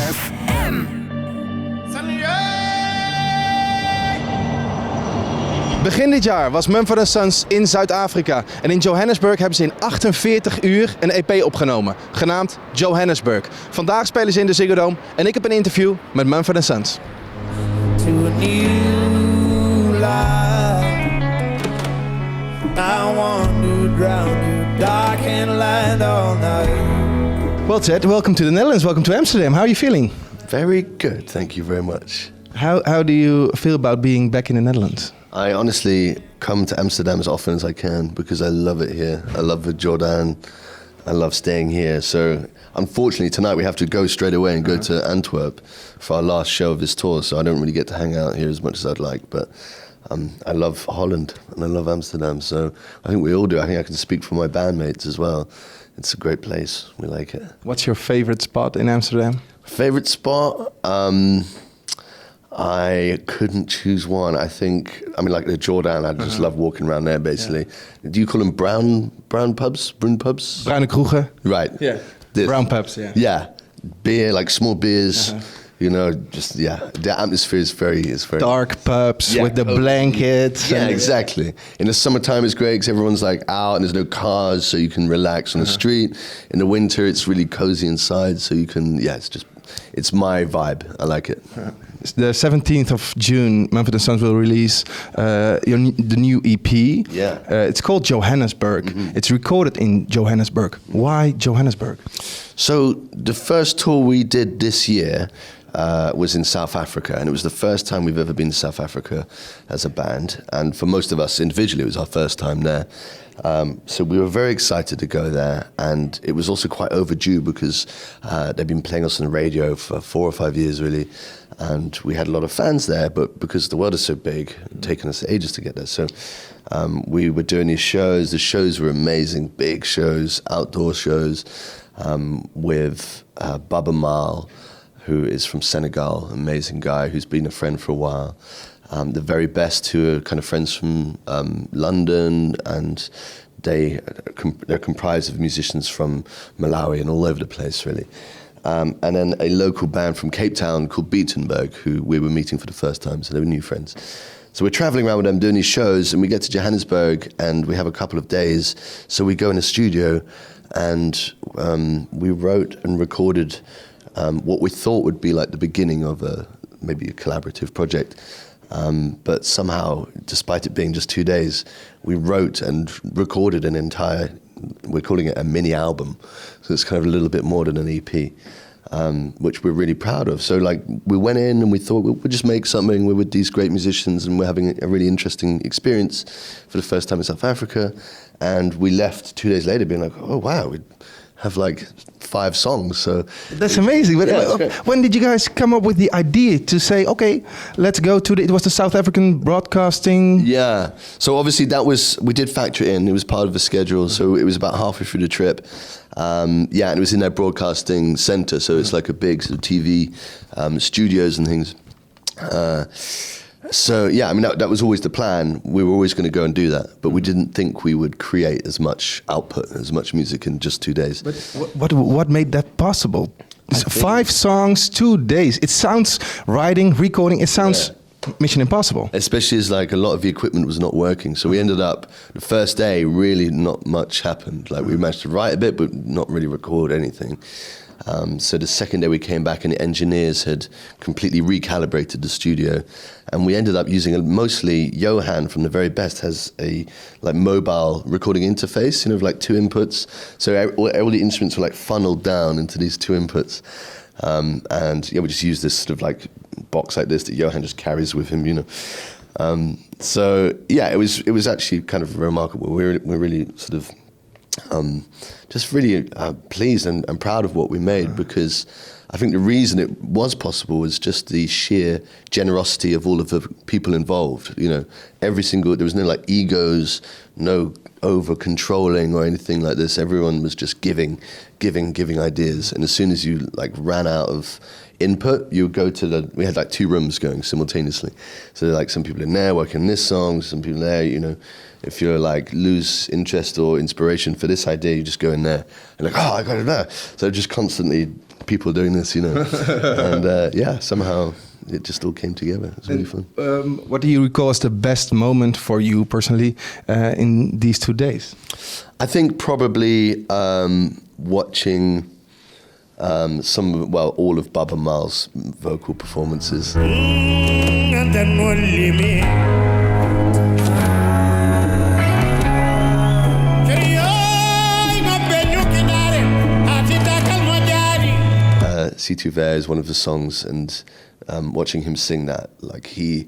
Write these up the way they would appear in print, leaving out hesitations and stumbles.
ZFM. Begin dit jaar was Mumford Sons in Zuid-Afrika. En in Johannesburg hebben ze in 48 uur een EP opgenomen, genaamd Johannesburg. Vandaag spelen ze in de Ziggo Dome en ik heb een interview met Mumford Sons. To a new life, I want to drown you, dark and light all night. Well, Ted, welcome to the Netherlands, welcome to Amsterdam. How are you feeling? Very good, thank you very much. How do you feel about being back in the Netherlands? I honestly come to Amsterdam as often as I can because I love it here. I love the Jordan. I love staying here. So unfortunately tonight we have to go straight away and go to Antwerp for our last show of this tour. So I don't really get to hang out here as much as I'd like. But I love Holland and I love Amsterdam. So I think we all do. I think I can speak for my bandmates as well. It's a great place. We like it. What's your favorite spot in Amsterdam? Favorite spot? I couldn't choose one. I mean, like the Jordan, I just love walking around there, basically. Yeah. Do you call them brown pubs? Brune pubs? Bruine kroegen. Right. Yeah. Brown pubs, yeah. Yeah. Beer, like small beers. You know, just, the atmosphere is very... Dark pubs with the blankets. Yeah, exactly. In the summertime it's great because everyone's like out and there's no cars, so you can relax on the street. In the winter it's really cozy inside, so you can, it's my vibe. I like it. The 17th of June, Mumford Sons will release the new EP. Yeah. It's called Johannesburg. Mm-hmm. It's recorded in Johannesburg. Why Johannesburg? So the first tour we did this year was in South Africa, and it was the first time we've ever been to South Africa as a band. And for most of us individually, it was our first time there. So we were very excited to go there, and it was also quite overdue because they've been playing us on the radio for 4 or 5 years, really. And we had a lot of fans there, but because the world is so big, it taken us ages to get there. So we were doing these shows. The shows were amazing, big shows, outdoor shows, with Baba Mal, who is from Senegal, amazing guy who's been a friend for a while. The very best, who are kind of friends from London, and they're comprised of musicians from Malawi and all over the place, really. And then a local band from Cape Town called Beatenberg, who we were meeting for the first time, so they were new friends. So we're traveling around with them doing these shows, and we get to Johannesburg, and we have a couple of days. So we go in a studio, and we wrote and recorded what we thought would be like the beginning of maybe a collaborative project. But somehow, despite it being just 2 days, we wrote and recorded an entire, we're calling it a mini album. So it's kind of a little bit more than an EP, which we're really proud of. So like we went in and we thought we'll just make something. We're with these great musicians and we're having a really interesting experience for the first time in South Africa. And we left 2 days later being like, oh wow, we have like 5 songs. So that's amazing. But when did you guys come up with the idea to say, okay, let's go to it was the South African Broadcasting? Yeah. So obviously we did factor it in. It was part of the schedule. So it was about halfway through the trip. And it was in their broadcasting center. So it's like a big sort of TV studios and things. So I mean that was always the plan. We were always going to go and do that, but we didn't think we would create as much output, as much music in just 2 days. But what made that possible? 5 songs, 2 days. It sounds recording. It sounds Mission Impossible. Especially as like a lot of the equipment was not working. So we ended up the first day really not much happened. Like we managed to write a bit, but not really record anything. So the second day we came back and the engineers had completely recalibrated the studio, and we ended up using mostly Johan from the very best has a like mobile recording interface, like 2 inputs. So all the instruments were like funneled down into these 2 inputs. And we just use this sort of like box like this that Johan just carries with him, it was actually kind of remarkable. We're really sort of just really pleased and proud of what we made, because I think the reason it was possible was just the sheer generosity of all of the people involved. There was no like egos, no over controlling or anything like this. Everyone was just giving ideas, and as soon as you like ran out of input, you would go to we had like 2 rooms going simultaneously. So like some people in there working on this song, some people there, if you're like lose interest or inspiration for this idea, you just go in there and like, oh, I got it there. So just constantly people doing this, and somehow it just all came together. It was really fun. What do you recall as the best moment for you personally in these 2 days? I think probably watching all of Baba Mahl's vocal performances. Si tu veux is one of the songs, and watching him sing that, like he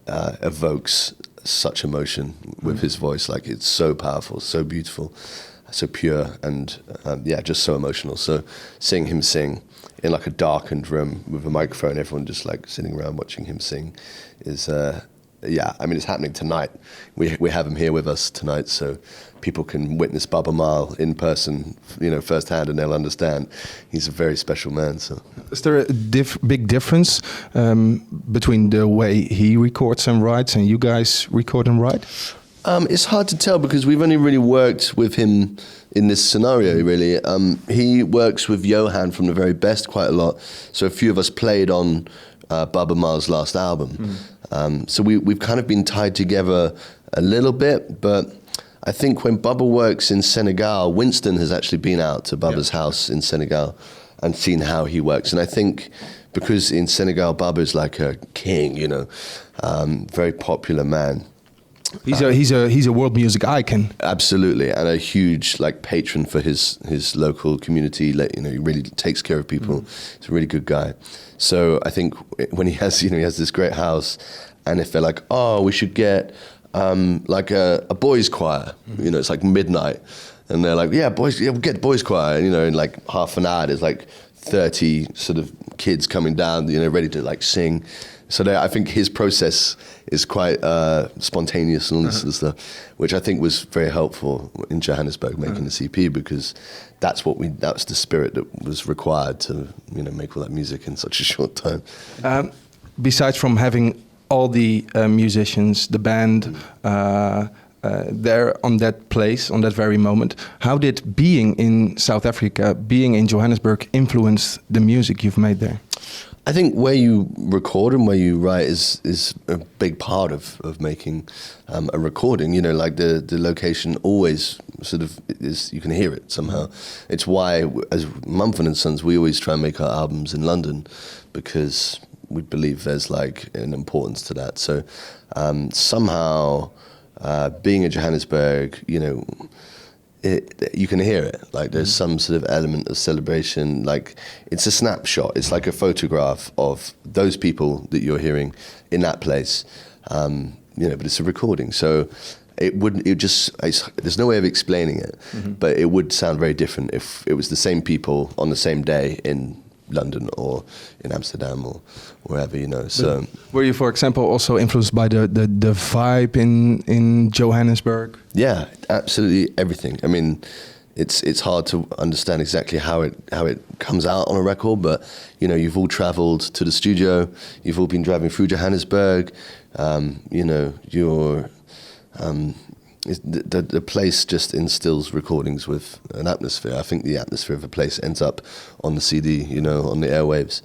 evokes such emotion with his voice. Like it's so powerful, so beautiful, so pure, and just so emotional. So seeing him sing in like a darkened room with a microphone, everyone just like sitting around watching him sing is it's happening tonight. We have him here with us tonight, so people can witness Baba Mahl in person, firsthand, and they'll understand. He's a very special man. So, is there a big difference between the way he records and writes and you guys record and write? It's hard to tell because we've only really worked with him in this scenario, really. He works with Johan from the very best quite a lot. So a few of us played on Baba Mahl's last album. So we've kind of been tied together a little bit, but I think when Baba works in Senegal, Winston has actually been out to Baba's house in Senegal and seen how he works. And I think because in Senegal, Baba is like a king, very popular man. He's a world music icon. Absolutely, and a huge patron for his local community. He really takes care of people. He's a really good guy. So I think when he has this great house, and if they're like, oh, we should get a boys' choir. It's like midnight, and they're like, we'll get the boys' choir. And, in like half an hour, there's like 30 sort of kids coming down, ready to sing. So I think his process is quite spontaneous and all this sort of stuff, which I think was very helpful in Johannesburg making the CP, because that's the spirit that was required to make all that music in such a short time. Besides from having all the musicians, the band there on that place, on that very moment, how did being in South Africa, being in Johannesburg, influence the music you've made there? I think where you record and where you write is a big part of making a recording. The location always sort of is, you can hear it somehow. It's why, as Mumford Sons, we always try and make our albums in London, because we believe there's an importance to that. So somehow being in Johannesburg, you can hear it. There's some sort of element of celebration. It's a snapshot. It's like a photograph of those people that you're hearing in that place. But it's a recording, so there's no way of explaining it. But it would sound very different if it was the same people on the same day in London or in Amsterdam or wherever, So were you, for example, also influenced by the vibe in Johannesburg? Yeah, absolutely everything. I mean, it's hard to understand exactly how it comes out on a record, but you've all travelled to the studio, you've all been driving through Johannesburg, the place just instills recordings with an atmosphere. I think the atmosphere of a place ends up on the CD, on the airwaves.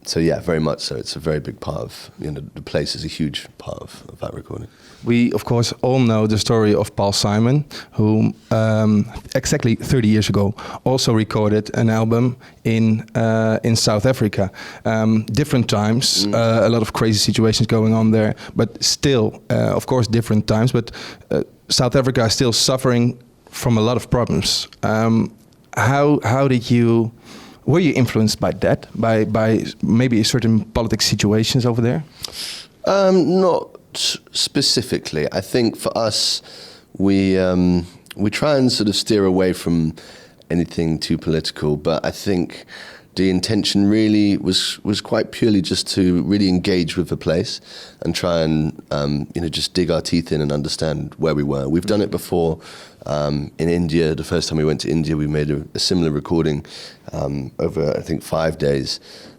So yeah, very much so. It's a very big part of, the place is a huge part of that recording. We, of course, all know the story of Paul Simon, who exactly 30 years ago also recorded an album in South Africa. Different times, a lot of crazy situations going on there, but still, of course, different times. But South Africa is still suffering from a lot of problems. How did you? Were you influenced by that? By maybe certain political situations over there? Not specifically. I think for us, we try and sort of steer away from anything too political, but I think the intention really was quite purely just to really engage with the place and try and just dig our teeth in and understand where we were. We've done it before in India. The first time we went to India, we made a similar recording over, I think, 5 days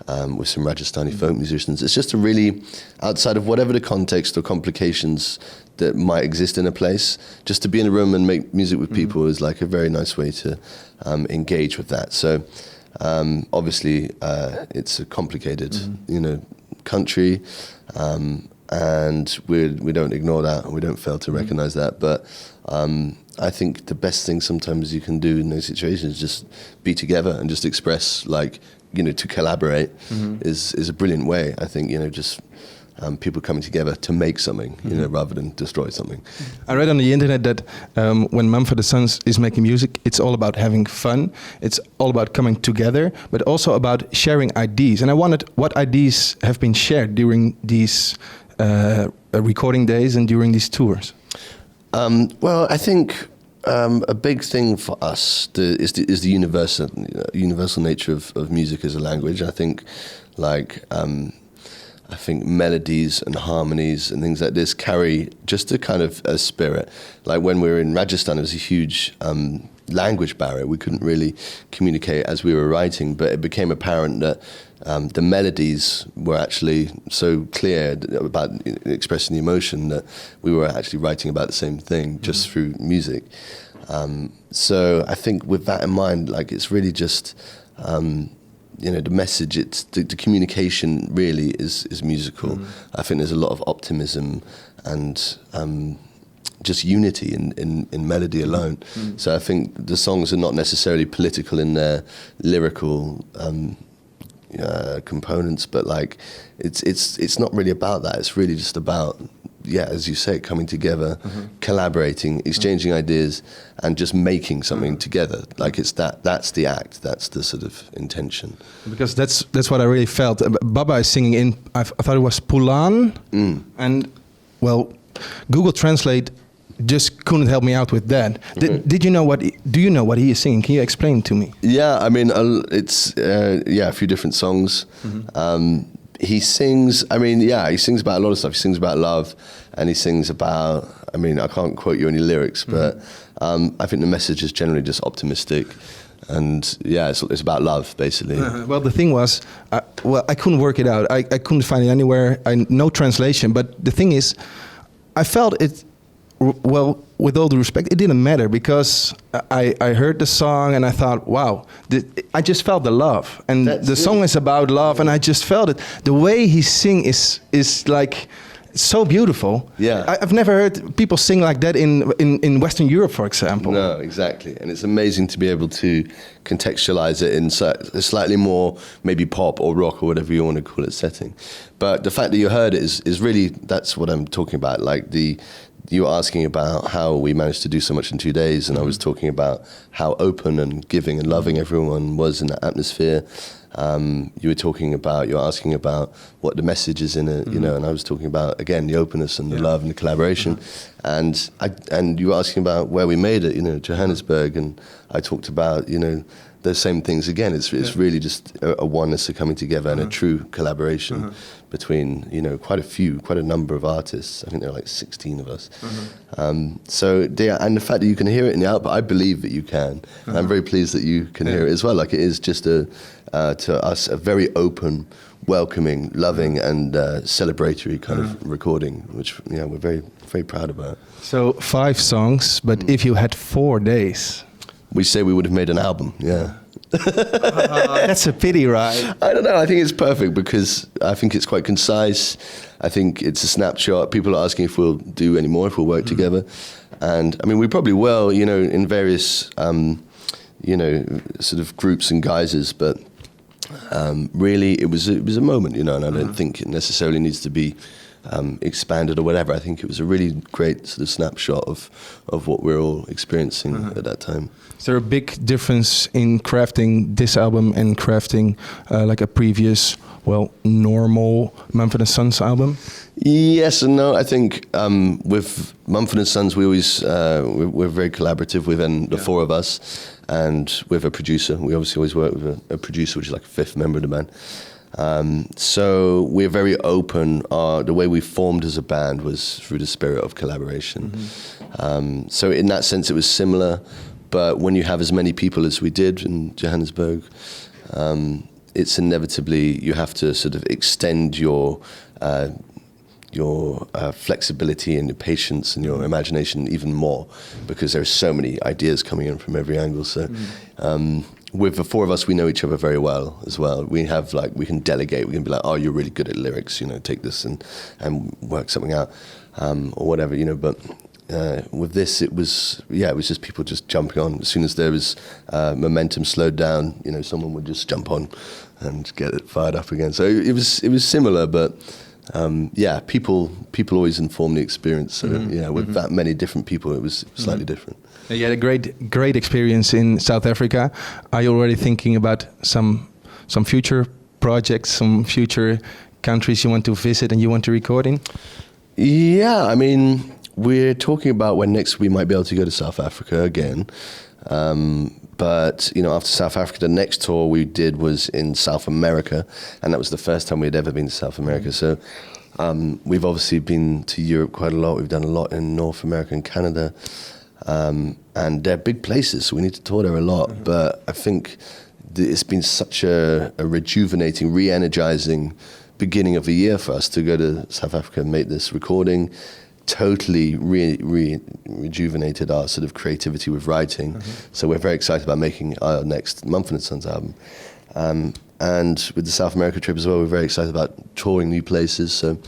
with some Rajasthani folk musicians. It's just a really, outside of whatever the context or complications that might exist in a place, just to be in a room and make music with people is like a very nice way to engage with that. So Obviously, it's a complicated, country, and we don't ignore that. We don't fail to recognise that. But I think the best thing sometimes you can do in those situations is just be together and just express, to collaborate is a brilliant way. I think, just people coming together to make something, rather than destroy something. I read on the internet that when Mumford Sons is making music, it's all about having fun. It's all about coming together, but also about sharing ideas. And I wondered what ideas have been shared during these recording days and during these tours. Well, I think a big thing for us is the universal nature of music as a language. I think, melodies and harmonies and things like this carry just a kind of a spirit. Like when we were in Rajasthan, there was a huge language barrier. We couldn't really communicate as we were writing, but it became apparent that the melodies were actually so clear about expressing the emotion that we were actually writing about the same thing just through music. So I think with that in mind, it's really just the message, it's the communication really is musical. I think there's a lot of optimism and just unity in melody alone. So I think the songs are not necessarily political in their lyrical components, but it's not really about that. It's really just about, as you say, coming together, collaborating, exchanging ideas, and just making something together. That's the act. That's the sort of intention. Because that's what I really felt. Baba is singing in, I thought it was Pulan, and Google Translate just couldn't help me out with that. Do you know what he is singing? Can you explain to me? Yeah, I mean, it's a few different songs. He sings, he sings about a lot of stuff. He sings about love, and he sings about, I can't quote you any lyrics, but I think the message is generally just optimistic. And it's about love, basically. Well, the thing was, I couldn't work it out. I couldn't find it anywhere. No translation. But the thing is, I felt it, with all due respect, it didn't matter, because I heard the song and I thought, wow, I just felt the love. And the song is about love, and I just felt it. The way he sings is so beautiful. Yeah, I've never heard people sing like that in Western Europe, for example. No, exactly. And it's amazing to be able to contextualize it in a slightly more maybe pop or rock or whatever you want to call it setting. But the fact that you heard it is really, that's what I'm talking about. You were asking about how we managed to do so much in 2 days, and I was talking about how open and giving and loving everyone was in that atmosphere. You were asking about what the message is in it, and I was talking about, again, the openness and the love and the collaboration. And you were asking about where we made it, Johannesburg, and I talked about, those same things again. It's really just a oneness of coming together and a true collaboration between, quite a number of artists. I think there are 16 of us. And the fact that you can hear it in the output, I believe that you can. And I'm very pleased that you can hear it as well. It is just to us a very open, welcoming, loving, and celebratory kind of recording, which we're very, very proud about. So 5 songs, but if you had 4 days, we say we would have made an album. Yeah. That's a pity, right? I don't know. I think it's perfect because I think it's quite concise. I think it's a snapshot. People are asking if we'll do any more, if we'll work together. And we probably will, in various, sort of groups and guises. But really, it was a moment, and I don't think it necessarily needs to be expanded or whatever. I think it was a really great sort of snapshot of what we're all experiencing at that time. Is there a big difference in crafting this album and crafting a previous, normal Mumford & Sons album? Yes and no. I think with Mumford & Sons, we always we're very collaborative within the 4 of us, and with a producer. We obviously always work with a producer, which is like a 5th member of the band. So we're very open. The way we formed as a band was through the spirit of collaboration. So in that sense, it was similar. But when you have as many people as we did in Johannesburg, it's inevitably you have to sort of extend your flexibility and your patience and your imagination even more, because there are so many ideas coming in from every angle. So with the four of us, we know each other very well as well. We have we can delegate. We can be like, oh, you're really good at lyrics, take this and work something out, or whatever, But with this, it was just people just jumping on. As soon as there was momentum slowed down, someone would just jump on and get it fired up again. So it was similar, but people always inform the experience. So with that many different people, it was slightly different. You had a great experience in South Africa. Are you already thinking about some future projects, some future countries you want to visit and you want to record in? Yeah, I mean, we're talking about when next we might be able to go to South Africa again. But after South Africa, the next tour we did was in South America, and that was the first time we'd ever been to South America. So we've obviously been to Europe quite a lot. We've done a lot in North America and Canada. And they're big places, so we need to tour there a lot. But I think it's been such a rejuvenating, re-energizing beginning of the year for us to go to South Africa and make this recording. Totally rejuvenated our sort of creativity with writing. So we're very excited about making our next Mumford Sons album. And with the South America trip as well, we're very excited about touring new places. So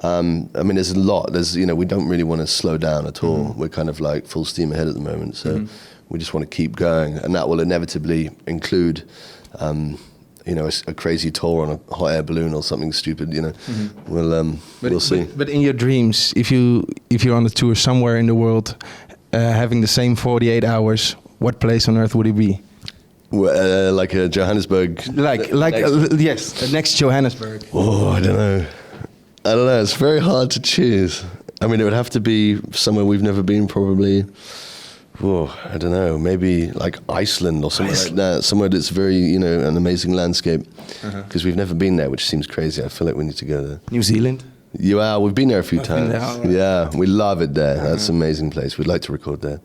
I mean, there's a lot. We don't really want to slow down at all. We're kind of like full steam ahead at the moment. So we just want to keep going, and that will inevitably include, a crazy tour on a hot air balloon or something stupid. We'll see. But in your dreams, if you're on a tour somewhere in the world, having the same 48 hours, what place on earth would it be? Like a Johannesburg. Yes, next Johannesburg. Oh, I don't know. It's very hard to choose. I mean, it would have to be somewhere we've never been, probably. I don't know, maybe like Iceland or somewhere like that. Somewhere that's very, an amazing landscape. Because we've never been there, which seems crazy. I feel like we need to go there. New Zealand? Yeah, we've been there a few times. Right. Yeah, we love it there. That's an amazing place. We'd like to record there.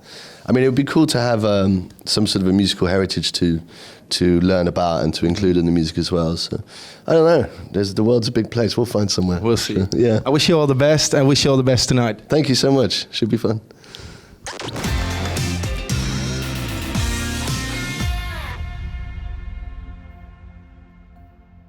I mean, it would be cool to have some sort of a musical heritage to learn about and to include in the music as well. So, I don't know. The world's a big place. We'll find somewhere. We'll see. Yeah. I wish you all the best. I wish you all the best tonight. Thank you so much. Should be fun.